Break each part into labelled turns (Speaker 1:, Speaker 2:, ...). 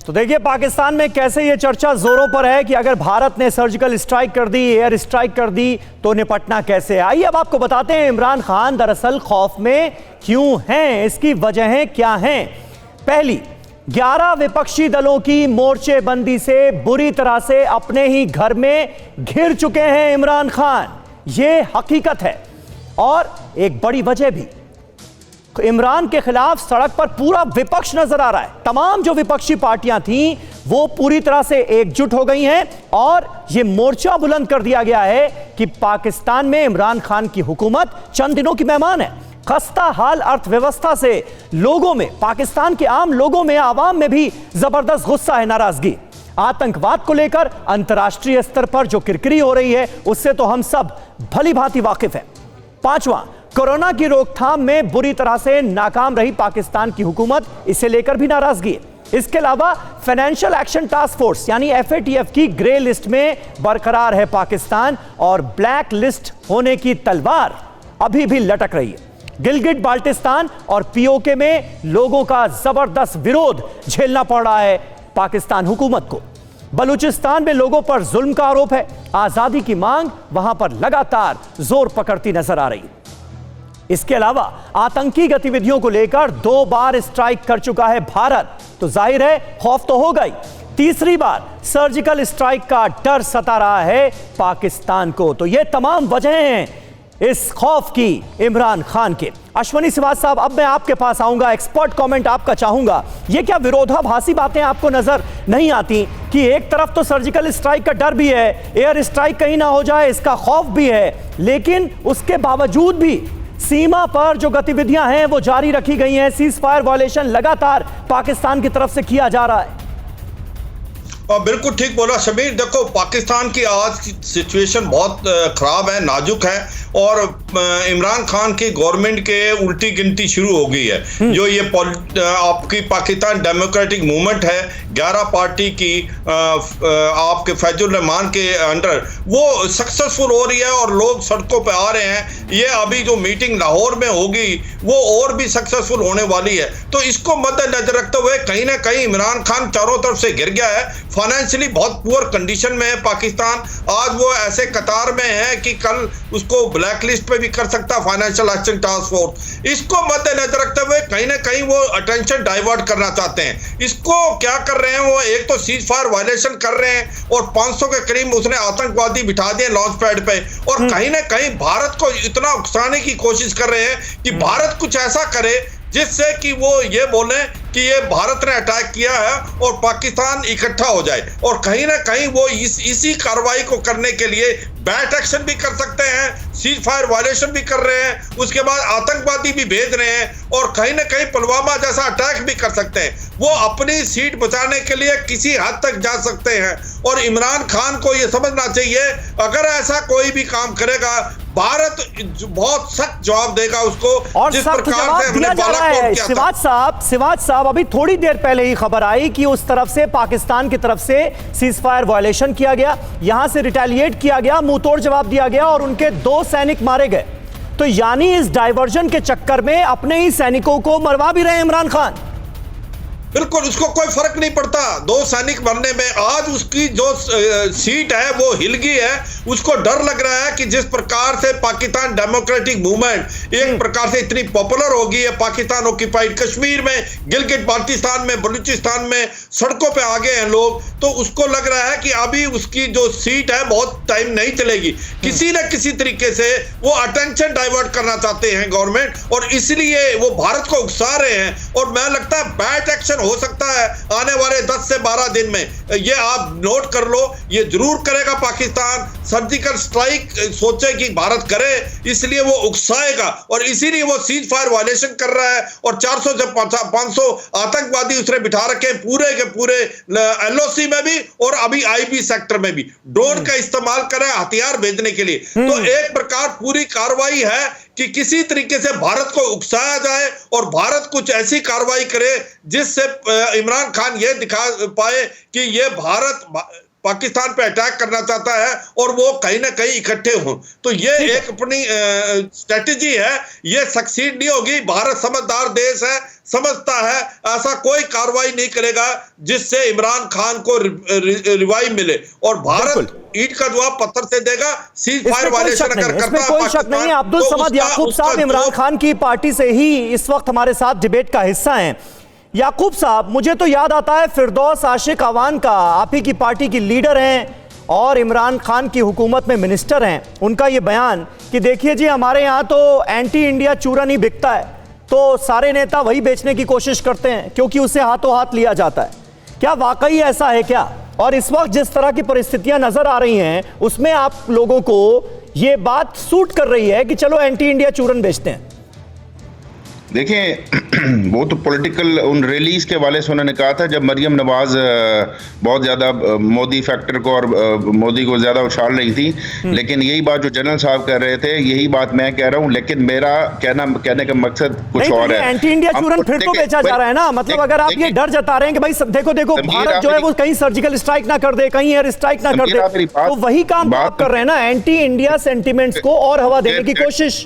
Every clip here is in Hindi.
Speaker 1: तो देखिए पाकिस्तान में कैसे ये चर्चा जोरों पर है कि अगर भारत ने सर्जिकल स्ट्राइक कर दी, एयर स्ट्राइक कर दी तो निपटना कैसे है। आइए अब आपको बताते हैं इमरान खान दरअसल खौफ में क्यों हैं, इसकी वजहें क्या हैं। पहली, 11 विपक्षी दलों की मोर्चेबंदी से बुरी तरह से अपने ही घर में घिर चुके हैं इमरान खान, ये हकीकत है। और एक बड़ी वजह भी, इमरान के खिलाफ सड़क पर पूरा विपक्ष नजर आ रहा है। तमाम जो विपक्षी पार्टियां थीं वो पूरी तरह से एकजुट हो गई हैं और यह मोर्चा बुलंद कर दिया गया है कि पाकिस्तान में इमरान खान की हुकूमत चंद दिनों की मेहमान है। खस्ता हाल अर्थव्यवस्था से लोगों में, पाकिस्तान के आम लोगों में, आवाम में भी जबरदस्त गुस्सा है, नाराजगी। आतंकवाद को लेकर अंतर्राष्ट्रीय स्तर पर जो किरकिरी हो रही है उससे तो हम सब भली भांति वाकिफ हैं। पांचवां, कोरोना की रोकथाम में बुरी तरह से नाकाम रही पाकिस्तान की हुकूमत, इसे लेकर भी नाराजगी है। इसके अलावा फाइनेंशियल एक्शन टास्क फोर्स यानी FATF की ग्रे लिस्ट में बरकरार है पाकिस्तान और ब्लैक लिस्ट होने की तलवार अभी भी लटक रही है। गिलगिट बाल्टिस्तान और POK में लोगों का जबरदस्त विरोध झेलना पड़ रहा है पाकिस्तान हुकूमत को। बलूचिस्तान में लोगों पर जुल्म का आरोप है। आजादी की मांग वहां पर लगातार जोर पकड़ती नजर आ रही है। इसके अलावा आतंकी गतिविधियों को लेकर 2 बार स्ट्राइक कर चुका है भारत, तो जाहिर है खौफ तो होगा ही। तीसरी बार सर्जिकल स्ट्राइक का डर सता रहा है पाकिस्तान को। तो ये तमाम वजहें हैं इस खौफ की इमरान खान के। अश्वनी सिवाज साहब, अब मैं आपके पास आऊंगा, एक्सपर्ट कमेंट आपका चाहूंगा। ये क्या विरोधाभासी बातें आपको नजर नहीं आती कि एक तरफ तो सर्जिकल स्ट्राइक का डर भी है, एयर स्ट्राइक कहीं ना हो जाए इसका खौफ भी है, लेकिन उसके बावजूद भी सीमा पर जो गतिविधियां हैं वो जारी रखी गई हैं। सीज फायर वायलेशन लगातार पाकिस्तान की तरफ से किया जा रहा है।
Speaker 2: बिल्कुल ठीक बोला शमीर। देखो, पाकिस्तान की आज की सिचुएशन बहुत खराब है, नाजुक है और इमरान खान की गवर्नमेंट के उल्टी गिनती शुरू हो गई है। जो ये आपकी पाकिस्तान डेमोक्रेटिक मूवमेंट है, 11 पार्टी की आपके फैजुल रहमान के अंडर, वो सक्सेसफुल हो रही है और लोग सड़कों पे आ रहे हैं। ये अभी जो मीटिंग लाहौर में होगी वो और भी सक्सेसफुल होने वाली है। तो इसको मद्देनजर रखते हुए कहीं ना कहीं इमरान खान चारों तरफ से गिर गया है। फाइनेंशियली बहुत पुअर कंडीशन में है पाकिस्तान। आज वो ऐसे कतार में है कि कल उसको ब्लैक लिस्ट पे भी कर सकता है फाइनेंशियल एक्शन टास्क फोर्स। इसको मद्देनजर रखते हुए कहीं ना कहीं वो अटेंशन डाइवर्ट करना चाहते हैं। इसको क्या कर रहे हैं, वो एक तो सीज फायर वायलेशन कर रहे हैं और 500 के करीब उसने आतंकवादी बिठा दिए लॉन्च पैड पे, और कहीं ना कहीं भारत को इतना उकसाने की कोशिश कर रहे हैं कि भारत कुछ ऐसा करे जिससे कि वो ये बोले कि ये भारत ने अटैक किया है और पाकिस्तान इकट्ठा हो जाए। और कहीं ना कहीं वो इसी कार्रवाई को करने के लिए बैट एक्शन भी कर सकते हैं, सीज फायर वायलेशन भी कर रहे हैं, उसके बाद आतंकवादी भी भेज रहे हैं और कहीं ना कहीं पुलवामा जैसा अटैक भी कर सकते हैं। वो अपनी सीट बचाने के लिए किसी हद तक जा सकते हैं और इमरान खान को ये समझना चाहिए, अगर ऐसा कोई भी काम करेगा भारत बहुत सख्त जवाब देगा उसको,
Speaker 1: और
Speaker 2: जिस
Speaker 1: सख्त
Speaker 2: प्रकार
Speaker 1: जवाब
Speaker 2: से हमने
Speaker 1: दिया जा रहा है। सिवाज साहब, अभी थोड़ी देर पहले ही खबर आई कि उस तरफ से, पाकिस्तान की तरफ से सीज फायर वायलेशन किया गया, यहां से रिटेलिएट किया गया, मुंहतोड़ जवाब दिया गया और उनके 2 सैनिक मारे गए। तो यानी इस डाइवर्जन के चक्कर में अपने ही सैनिकों को मरवा भी रहे इमरान खान।
Speaker 2: बिल्कुल, उसको कोई फर्क नहीं पड़ता 2 सैनिक मरने में। आज उसकी जो सीट है वो हिल गई है। उसको डर लग रहा है कि जिस प्रकार से पाकिस्तान डेमोक्रेटिक मूवमेंट एक प्रकार से इतनी पॉपुलर हो गई है पाकिस्तान ऑक्यूपाइड कश्मीर में, गिलगिट बाल्टिस्तान में, बलूचिस्तान में सड़कों पे आ गए हैं लोग, तो उसको लग रहा है कि अभी उसकी जो सीट है बहुत टाइम नहीं चलेगी। किसी न किसी तरीके से वो अटेंशन डाइवर्ट करना चाहते हैं गवर्नमेंट, और इसलिए वो भारत को उकसा रहे हैं। और मैं लगता है बैट एक्शन हो सकता है आने वाले 10 से 12 दिन में। ये आप नोट कर लो, ये जरूर करेगा पाकिस्तान। सर्जिकल स्ट्राइक सोचे कि भारत करे, इसलिए वो उकसाएगा और इसीलिए वो सीज फायर वायलेशन कर रहा है और 400 से 500 आतंकवादी उसने बिठा रखे पूरे के पूरे LOC में भी और अभी IB सेक्टर में भी। ड्रोन का इस्तेमाल करे हथियार भेजने के लिए। तो एक प्रकार पूरी कार्रवाई है कि किसी तरीके से भारत को उकसाया जाए और भारत कुछ ऐसी कार्रवाई करे जिससे इमरान खान ये दिखा पाए कि ये भारत पाकिस्तान पे अटैक करना चाहता है और वो कहीं ना कहीं इकट्ठे हों। तो ये एक अपनी स्ट्रेटेजी है, ये सक्सीड नहीं होगी। भारत समझदार देश है, समझता है ऐसा कोई कार्रवाई नहीं करेगा जिससे इमरान खान को रिवाइव मिले, और भारत ईंट का जवाब पत्थर से देगा। सीज फायर वायलेशन अगर करता है
Speaker 1: कोई शक नहीं। अब्दुल समद याकूब साहब इमरान खान की पार्टी से ही इस वक्त हमारे साथ डिबेट का हिस्सा हैं। याकूब साहब, मुझे तो याद आता है फिरदौस आशिक अवान का, आप ही की पार्टी की लीडर हैं और इमरान खान की हुकूमत में मिनिस्टर हैं, उनका ये बयान कि देखिए जी हमारे यहाँ तो एंटी इंडिया चूरन ही बिकता है, तो सारे नेता वही बेचने की कोशिश करते हैं क्योंकि उसे हाथों हाथ लिया जाता है। क्या वाकई ऐसा है क्या? और इस वक्त जिस तरह की परिस्थितियां नजर आ रही हैं उसमें आप लोगों को यह बात सूट कर रही है कि चलो एंटी इंडिया चूरन बेचते हैं?
Speaker 3: देखिए वो तो पॉलिटिकल उन रैलीज के वाले से उन्होंने कहा था जब मरियम नवाज बहुत ज़्यादा मोदी फैक्टर को और मोदी को ज़्यादा उछाल रही थी, लेकिन यही बात जो जनरल साहब कह रहे थे यही बात मैं कह रहा हूँ, लेकिन मेरा कहने का मकसद कुछ और है।
Speaker 1: एंटी इंडिया चूरन फिर तो बेचा जा रहा है ना, मतलब अगर आप ये डर जता रहे हैं कि भाई देखो भारत जो है वो कहीं सर्जिकल स्ट्राइक ना कर दे, कहीं एयर स्ट्राइक ना कर दे, तो वही काम आप कर रहे हैं ना, एंटी इंडिया सेंटिमेंट्स को और हवा देने की कोशिश।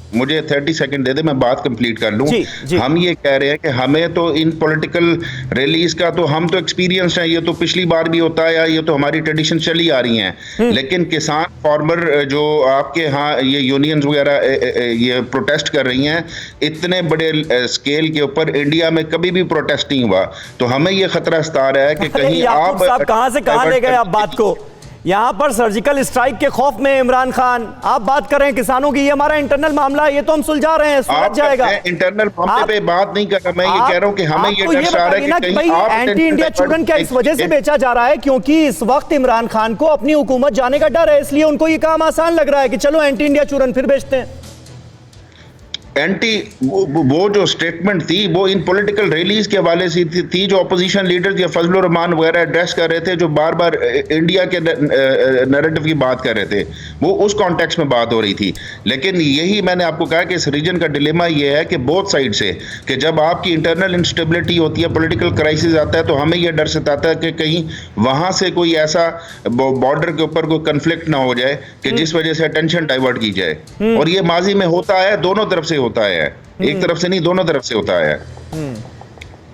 Speaker 3: मुझे 30 सेकंड दे दे, मैं बात कंप्लीट कर लूं।
Speaker 1: जी।
Speaker 3: हम ये कह रहे हैं कि हमें तो इन पॉलिटिकल रैलीज का तो हम तो एक्सपीरियंस है, ये तो पिछली बार भी होता है, ये तो हमारी ट्रेडिशन चली आ रही हैं। लेकिन किसान फार्मर जो आपके यहाँ ये यूनियंस वगैरह ये प्रोटेस्ट कर रही हैं, इतने बड़े स्केल के ऊपर इंडिया में कभी भी प्रोटेस्ट नहीं हुआ, तो हमें ये खतरा सता रहा है कि कहीं आप
Speaker 1: कहां से कहां ले गए आप बात को। यहां पर सर्जिकल स्ट्राइक के खौफ में इमरान खान, आप बात कर रहे हैं किसानों की, ये हमारा इंटरनल मामला है, ये तो हम सुलझा रहे हैं, सुलझ जाएगा।
Speaker 3: इंटरनल मामले पे बात नहीं कर रहा, मैं ये कह रहा हूं कि हमें ये डर सता रहा है कि कहीं आप
Speaker 1: एंटी इंडिया चूरन क्या इस वजह से बेचा जा रहा है क्योंकि इस वक्त इमरान खान को अपनी हुकूमत जाने का डर है, इसलिए उनको ये काम आसान लग रहा है कि चलो एंटी इंडिया चूरन फिर बेचते हैं।
Speaker 3: वो जो स्टेटमेंट थी वो इन पॉलिटिकल रैलीज के हवाले से थी जो अपोजिशन लीडर्स या फजलुर रहमान वगैरह एड्रेस कर रहे थे, जो बार बार इंडिया के नैरेटिव की बात कर रहे थे, वो उस कॉन्टेक्स्ट में बात हो रही थी। लेकिन यही मैंने आपको कहा कि इस रीजन का डिलेमा ये है कि बोथ साइड से कि जब आपकी इंटरनल इंस्टेबिलिटी होती है, पॉलिटिकल क्राइसिस आता है, तो हमें यह डर सताता है कि कहीं वहां से कोई ऐसा बॉर्डर के ऊपर कोई कन्फ्लिक्ट ना हो जाए कि जिस वजह से अटेंशन डाइवर्ट की जाए। और ये माजी में होता है, दोनों तरफ से होता है, एक तरफ से नहीं दोनों तरफ से होता है।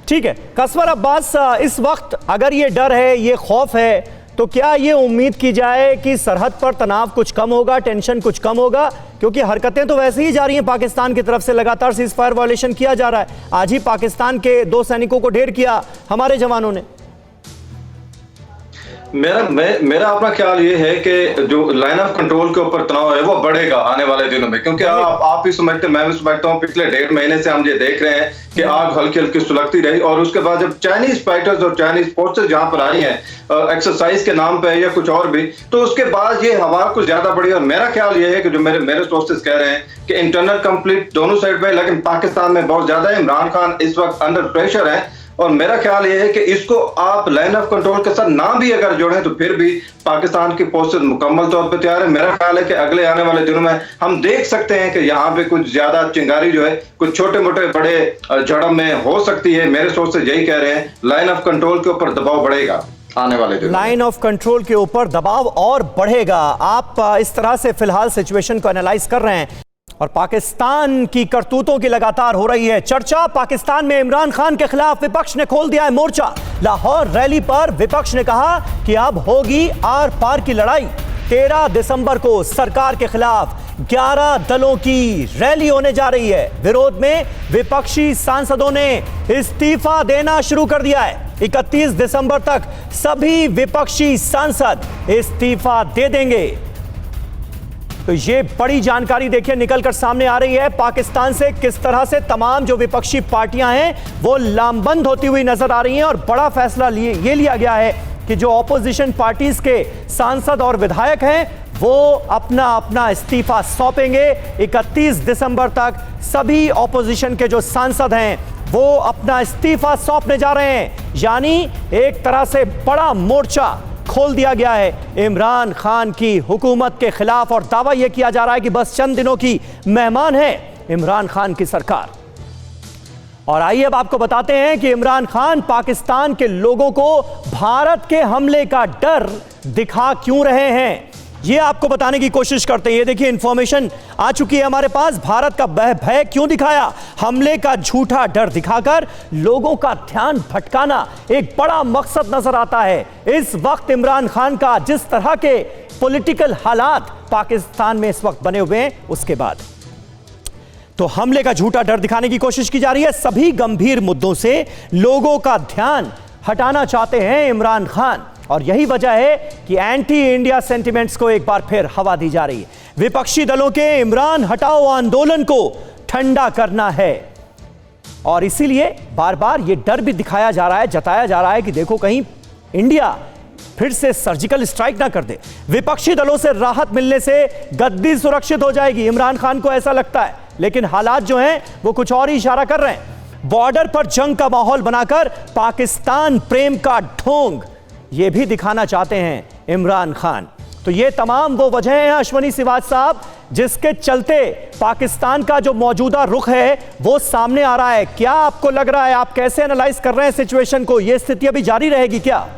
Speaker 1: ठीक है कसवर अब्बास, इस वक्त अगर ये डर है, ये खौफ है, तो क्या ये उम्मीद की जाए कि सरहद पर तनाव कुछ कम होगा, टेंशन कुछ कम होगा? क्योंकि हरकतें तो वैसे ही जारी हैं, पाकिस्तान की तरफ से लगातार सीज फायर वायलेशन किया जा रहा है। आज ही पाकिस्तान के 2 सैनिकों को ढेर किया हमारे जवानों ने।
Speaker 4: मेरा अपना ख्याल ये है कि जो लाइन ऑफ कंट्रोल के ऊपर तनाव है वो बढ़ेगा आने वाले दिनों में, क्योंकि आप भी समझते, मैं भी समझता हूँ, पिछले 1.5 महीने से हम ये देख रहे हैं कि आग हल्की हल्की सुलगती रही, और उसके बाद जब चाइनीज फाइटर्स और चाइनीज फोर्सेस जहां पर आई हैं एक्सरसाइज के नाम पे या कुछ और भी, तो उसके बाद ये हवा कुछ ज्यादा बढ़ी। और मेरा ख्याल ये है कि जो मेरे सोर्सेस कह रहे हैं कि इंटरनल कंफ्लिक्ट दोनों साइड पे, लेकिन पाकिस्तान में बहुत ज्यादा है, इमरान खान इस वक्त अंडर प्रेशर है, और मेरा ख्याल यह है कि इसको आप लाइन ऑफ कंट्रोल के साथ ना भी अगर जोड़ें तो फिर भी पाकिस्तान की फोर्सेस मुकम्मल तौर पर तैयार है। मेरा ख्याल है कि अगले आने वाले दिनों में हम देख सकते हैं कि यहाँ पे कुछ ज्यादा चिंगारी जो है कुछ छोटे मोटे बड़े झड़प में हो सकती है। मेरे सोर्सेस यही कह रहे हैं, लाइन ऑफ कंट्रोल के ऊपर दबाव बढ़ेगा आने वाले दिनों।
Speaker 1: लाइन ऑफ कंट्रोल के ऊपर दबाव और बढ़ेगा, आप इस तरह से फिलहाल सिचुएशन को एनालाइज कर रहे हैं। और पाकिस्तान की करतूतों की लगातार हो रही है चर्चा। पाकिस्तान में इमरान खान के खिलाफ विपक्ष ने खोल दिया है मोर्चा। लाहौर रैली पर विपक्ष ने कहा कि अब होगी आर पार की लड़ाई। 13 दिसंबर को सरकार के खिलाफ 11 दलों की रैली होने जा रही है। विरोध में विपक्षी सांसदों ने इस्तीफा देना शुरू कर दिया है। 31 दिसंबर तक सभी विपक्षी सांसद इस्तीफा दे देंगे। तो ये बड़ी जानकारी देखिए निकलकर सामने आ रही है पाकिस्तान से, किस तरह से तमाम जो विपक्षी पार्टियां हैं वो लामबंद होती हुई नजर आ रही हैं। और बड़ा फैसला ये लिया गया है कि जो ऑपोजिशन पार्टीज के सांसद और विधायक हैं वो अपना अपना इस्तीफा सौंपेंगे। 31 दिसंबर तक सभी ऑपोजिशन के जो सांसद हैं वो अपना इस्तीफा सौंपने जा रहे हैं। यानी एक तरह से बड़ा मोर्चा खोल दिया गया है इमरान खान की हुकूमत के खिलाफ। और दावा यह किया जा रहा है कि बस चंद दिनों की मेहमान है इमरान खान की सरकार। और आइए अब आपको बताते हैं कि इमरान खान पाकिस्तान के लोगों को भारत के हमले का डर दिखा क्यों रहे हैं, ये आपको बताने की कोशिश करते हैं। ये देखिए इंफॉर्मेशन आ चुकी है हमारे पास। भारत का भय क्यों दिखाया, हमले का झूठा डर दिखाकर लोगों का ध्यान भटकाना एक बड़ा मकसद नजर आता है इस वक्त इमरान खान का। जिस तरह के पॉलिटिकल हालात पाकिस्तान में इस वक्त बने हुए हैं, उसके बाद तो हमले का झूठा डर दिखाने की कोशिश की जा रही है। सभी गंभीर मुद्दों से लोगों का ध्यान हटाना चाहते हैं इमरान खान, और यही वजह है कि एंटी इंडिया सेंटिमेंट्स को एक बार फिर हवा दी जा रही है। विपक्षी दलों के इमरान हटाओ आंदोलन को ठंडा करना है, और इसीलिए बार बार यह डर भी दिखाया जा रहा है, जताया जा रहा है कि देखो कहीं इंडिया फिर से सर्जिकल स्ट्राइक ना कर दे। विपक्षी दलों से राहत मिलने से गद्दी सुरक्षित हो जाएगी, इमरान खान को ऐसा लगता है, लेकिन हालात जो हैं वो कुछ और ही इशारा कर रहे हैं। बॉर्डर पर जंग का माहौल बनाकर पाकिस्तान प्रेम का ढोंग ये भी दिखाना चाहते हैं इमरान खान। तो ये तमाम वो वजह हैं अश्वनी सिवाज साहब, जिसके चलते पाकिस्तान का जो मौजूदा रुख है वो सामने आ रहा है। क्या आपको लग रहा है, आप कैसे एनालाइज कर रहे हैं सिचुएशन को, ये स्थिति अभी जारी रहेगी क्या?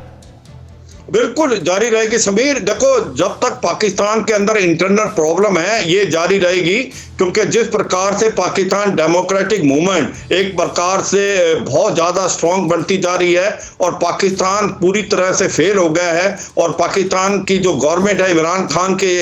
Speaker 2: बिल्कुल जारी रहेगी समीर। देखो, जब तक पाकिस्तान के अंदर इंटरनल प्रॉब्लम है ये जारी रहेगी, क्योंकि जिस प्रकार से पाकिस्तान डेमोक्रेटिक मूवमेंट एक प्रकार से बहुत ज़्यादा स्ट्रॉन्ग बनती जा रही है और पाकिस्तान पूरी तरह से फेल हो गया है, और पाकिस्तान की जो गवर्नमेंट है इमरान खान के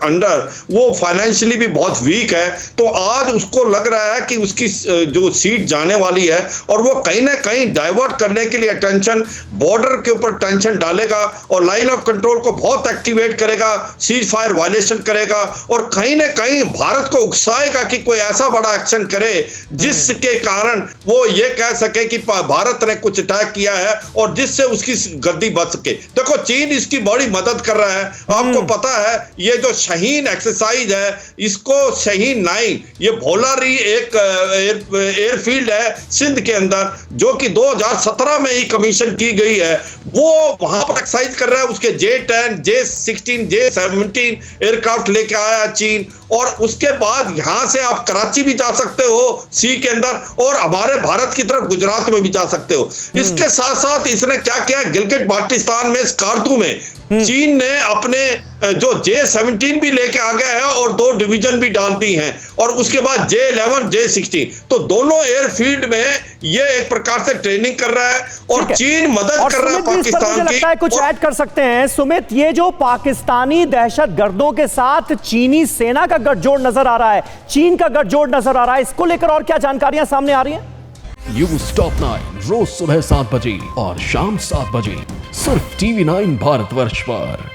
Speaker 2: अंडर वो फाइनेंशियली भी बहुत वीक है। तो आज उसको लग रहा है कि उसकी जो सीट जाने वाली है, और वो कहीं ना कहीं डाइवर्ट करने के लिए अटेंशन बॉर्डर के ऊपर टेंशन डालेगा और लाइन ऑफ कंट्रोल को बहुत एक्टिवेट करेगा, सीज फायर वायलेशन करेगा, और कहीं ना कहीं भारत को उकसाएगा कि कोई ऐसा बड़ा एक्शन करे जिसके कारण वो ये कह सके कि भारत ने कुछ अटैक किया है और जिससे उसकी गद्दी बच सके। देखो, चीन इसकी बड़ी मदद कर रहा है। आपको पता है ये जो शाहीन एक्सरसाइज है, इसको शाहीन 9 ये भोलारी एक एयरफील्ड है सिंध के अंदर, जो कि 2017 में ही कमीशन की गई है। वो वहां पर एक्सरसाइज कर रहा है। उसके J-10, J-16, J-17 एयरक्राफ्ट लेके आया चीन, और उसके बाद यहां से आप कराची भी जा सकते हो सी के अंदर, और हमारे भारत की तरफ गुजरात में भी जा सकते हो। इसके साथ साथ इसने क्या किया, गिलगित बाल्टिस्तान में स्कार्दू में चीन ने अपने जो J-17 भी लेके आ गया है और 2 डिवीजन भी डाल दी हैं, और उसके बाद J-11, J-16, तो दोनों एयरफील्ड में ये एक प्रकार से ट्रेनिंग कर रहा है और चीन मदद कर रहा है पाकिस्तान की।
Speaker 1: लगता है कुछ ऐड कर सकते हैं सुमित, ये जो पाकिस्तानी दहशतगर्दों के साथ चीनी सेना का गठजोड़ नजर आ रहा है, चीन का गठजोड़ नजर आ रहा है, इसको लेकर और क्या जानकारियां सामने आ रही हैं?
Speaker 5: न्यूज़ टॉप 9 रोज सुबह 7 बजे और शाम 7 बजे सिर्फ TV9 भारतवर्ष पर।